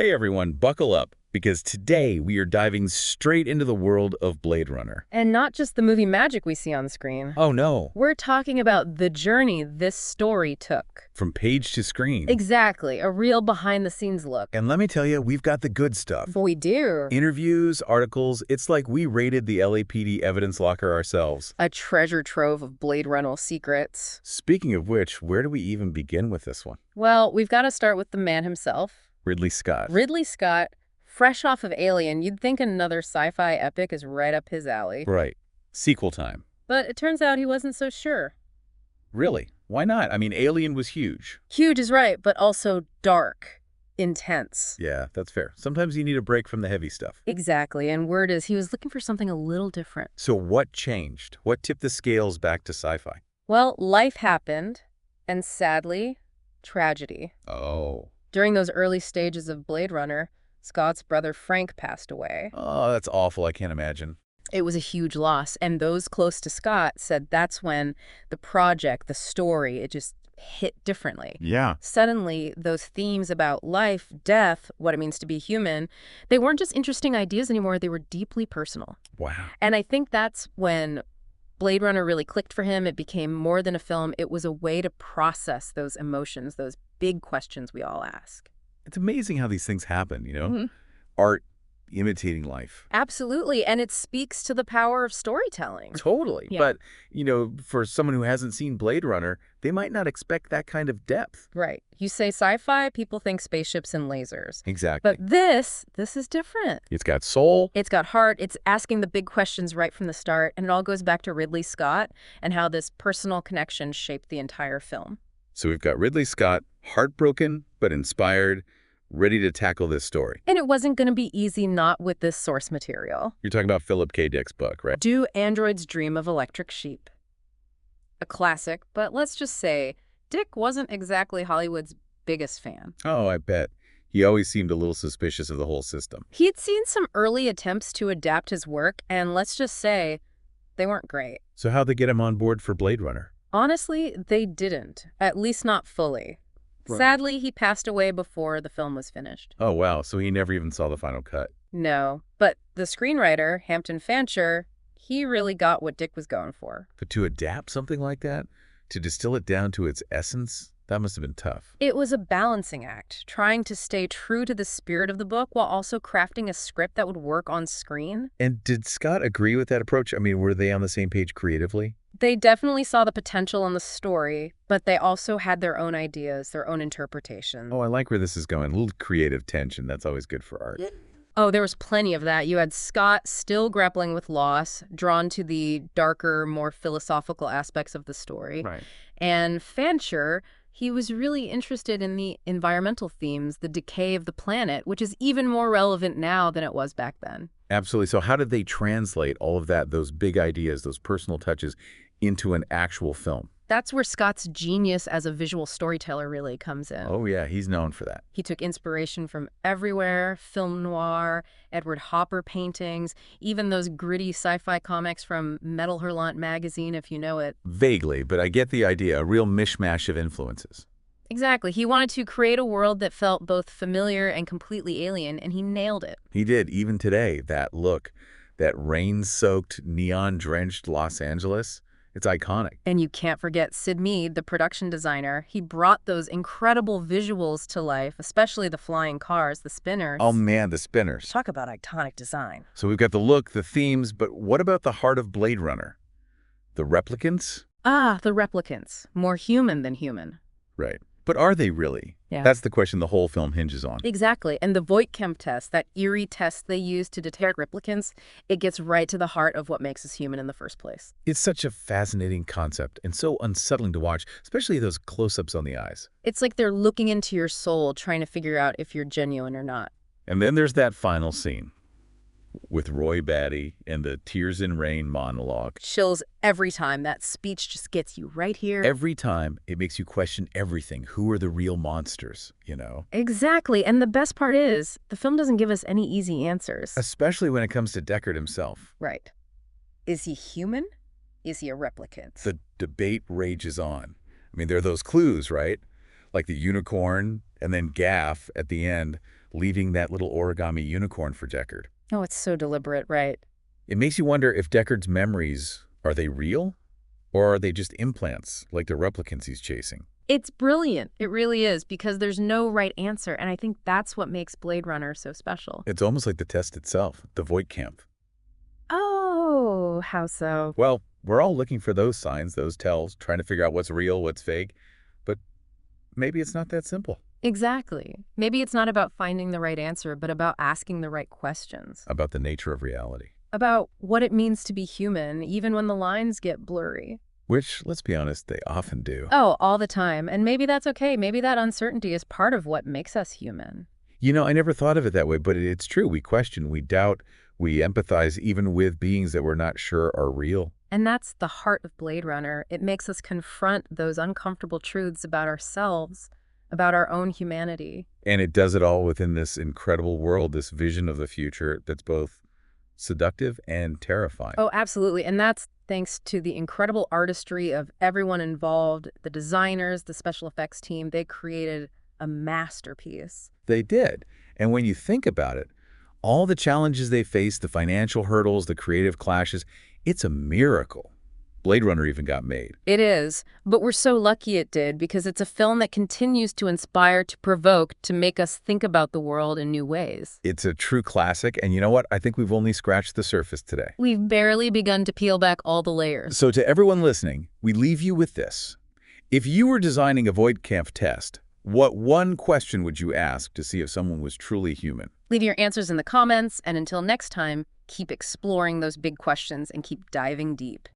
Hey everyone, buckle up, because today we are diving straight into the world of Blade Runner. And not just the movie magic we see on screen. Oh no, We're talking about the journey this story took. from page to screen. Exactly, a real behind-the-scenes look. And let me tell you, we've got the good stuff. We do. Interviews, articles, it's like we raided the LAPD evidence locker ourselves. A treasure trove of Blade Runner secrets. Speaking of which, where do we even begin with this one? Well, we've got to start with the man himself. Ridley Scott. Ridley Scott, fresh off of Alien, you'd think another sci-fi epic is right up his alley. Right. Sequel time. But it turns out he wasn't so sure. Really? Why not? I mean, Alien was huge. Huge is right, but also dark, intense. Yeah, that's fair. Sometimes you need a break from the heavy stuff. Exactly, and word is he was looking for something a little different. So what changed? What tipped the scales back to sci-fi? Well, life happened, and sadly, tragedy. Oh. During those early stages of Blade Runner, Scott's brother Frank passed away. Oh, that's awful. I can't imagine. It was a huge loss, and those close to Scott said that's when the project, the story, it just hit differently. Yeah. Suddenly, those themes about life, death, what it means to be human, they weren't just interesting ideas anymore, they were deeply personal. Wow. And I think that's when Blade Runner really clicked for him. It became more than a film. It was a way to process those emotions, those big questions we all ask. It's amazing how these things happen, you know? Mm-hmm. Art imitating life. Absolutely, and it speaks to the power of storytelling. Totally. Yeah. But, you know, for someone who hasn't seen Blade Runner, they might not expect that kind of depth. Right. You say sci-fi, people think spaceships and lasers. Exactly. But this is different. It's got soul. It's got heart. It's asking the big questions right from the start, and it all goes back to Ridley Scott and how this personal connection shaped the entire film. So we've got Ridley Scott, heartbroken but inspired, ready to tackle this story. And it wasn't going to be easy not with this source material. You're talking about Philip K. Dick's book, right? Do Androids Dream of Electric Sheep? A classic, but let's just say Dick wasn't exactly Hollywood's biggest fan. Oh, I bet. He always seemed a little suspicious of the whole system. He'd seen some early attempts to adapt his work, and let's just say they weren't great. So how'd they get him on board for Blade Runner? Honestly, they didn't, at least not fully. Right. Sadly, he passed away before the film was finished. Oh, wow. So he never even saw the final cut. No, but the screenwriter, Hampton Fancher, he really got what Dick was going for. But to adapt something like that, to distill it down to its essence, that must have been tough. It was a balancing act, trying to stay true to the spirit of the book while also crafting a script that would work on screen. And did Scott agree with that approach? I mean, were they on the same page creatively? They definitely saw the potential in the story, but they also had their own ideas, their own interpretations. Oh, I like where this is going. A little creative tension. That's always good for art. Oh, there was plenty of that. You had Scott still grappling with loss, drawn to the darker, more philosophical aspects of the story. Right. And Fancher, he was really interested in the environmental themes, the decay of the planet, which is even more relevant now than it was back then. Absolutely. So how did they translate all of that, those big ideas, those personal touches, into an actual film? That's where Scott's genius as a visual storyteller really comes in. Oh, yeah. He's known for that. He took inspiration from everywhere, film noir, Edward Hopper paintings, even those gritty sci-fi comics from Metal Hurlant magazine, if you know it. Vaguely, but I get the idea. A real mishmash of influences. Exactly. He wanted to create a world that felt both familiar and completely alien, and he nailed it. He did. Even today, that look, that rain-soaked, neon-drenched Los Angeles, it's iconic. And you can't forget Sid Mead, the production designer. He brought those incredible visuals to life, especially the flying cars, the spinners. Oh, man, the spinners. Talk about iconic design. So we've got the look, the themes, but what about the heart of Blade Runner? The replicants? Ah, the replicants. More human than human. Right. But are they really? Yeah. That's the question the whole film hinges on. Exactly. And the Voight-Kemp test, that eerie test they use to detect replicants, it gets right to the heart of what makes us human in the first place. It's such a fascinating concept and so unsettling to watch, especially those close-ups on the eyes. It's like they're looking into your soul, trying to figure out if you're genuine or not. And then there's that final scene with Roy Batty and the Tears in Rain monologue. Chills every time. That speech just gets you right here. Every time, it makes you question everything. Who are the real monsters, you know? Exactly. And the best part is, the film doesn't give us any easy answers. Especially when it comes to Deckard himself. Right. Is he human? Is he a replicant? The debate rages on. I mean, there are those clues, right? Like the unicorn and then Gaff at the end. leaving that little origami unicorn for Deckard. Oh, it's so deliberate, right? It makes you wonder if Deckard's memories, are they real? Or are they just implants, like the replicants he's chasing? It's brilliant. It really is, because there's no right answer, and I think that's what makes Blade Runner so special. It's almost like the test itself, the Voight camp. Oh, how so? Well, we're all looking for those signs, those tells, trying to figure out what's real, what's fake. But maybe it's not that simple. Exactly. Maybe it's not about finding the right answer, but about asking the right questions. About the nature of reality. About what it means to be human, even when the lines get blurry. Which, let's be honest, they often do. Oh, all the time. And maybe that's okay. Maybe that uncertainty is part of what makes us human. You know, I never thought of it that way, but it's true. We question, we doubt, we empathize even with beings that we're not sure are real. And that's the heart of Blade Runner. It makes us confront those uncomfortable truths about ourselves, about our own humanity. And it does it all within this incredible world, this vision of the future that's both seductive and terrifying. Oh, absolutely. And that's thanks to the incredible artistry of everyone involved, the designers, the special effects team. They created a masterpiece. They did. And when you think about it, all the challenges they faced, the financial hurdles, the creative clashes, it's a miracle Blade Runner even got made. It is, but we're so lucky it did, because it's a film that continues to inspire, to provoke, to make us think about the world in new ways. It's a true classic, and you know what? I think we've only scratched the surface today. We've barely begun to peel back all the layers. So to everyone listening, we leave you with this. If you were designing a Voight camp test, what one question would you ask to see if someone was truly human? Leave your answers in the comments, and until next time, keep exploring those big questions and keep diving deep.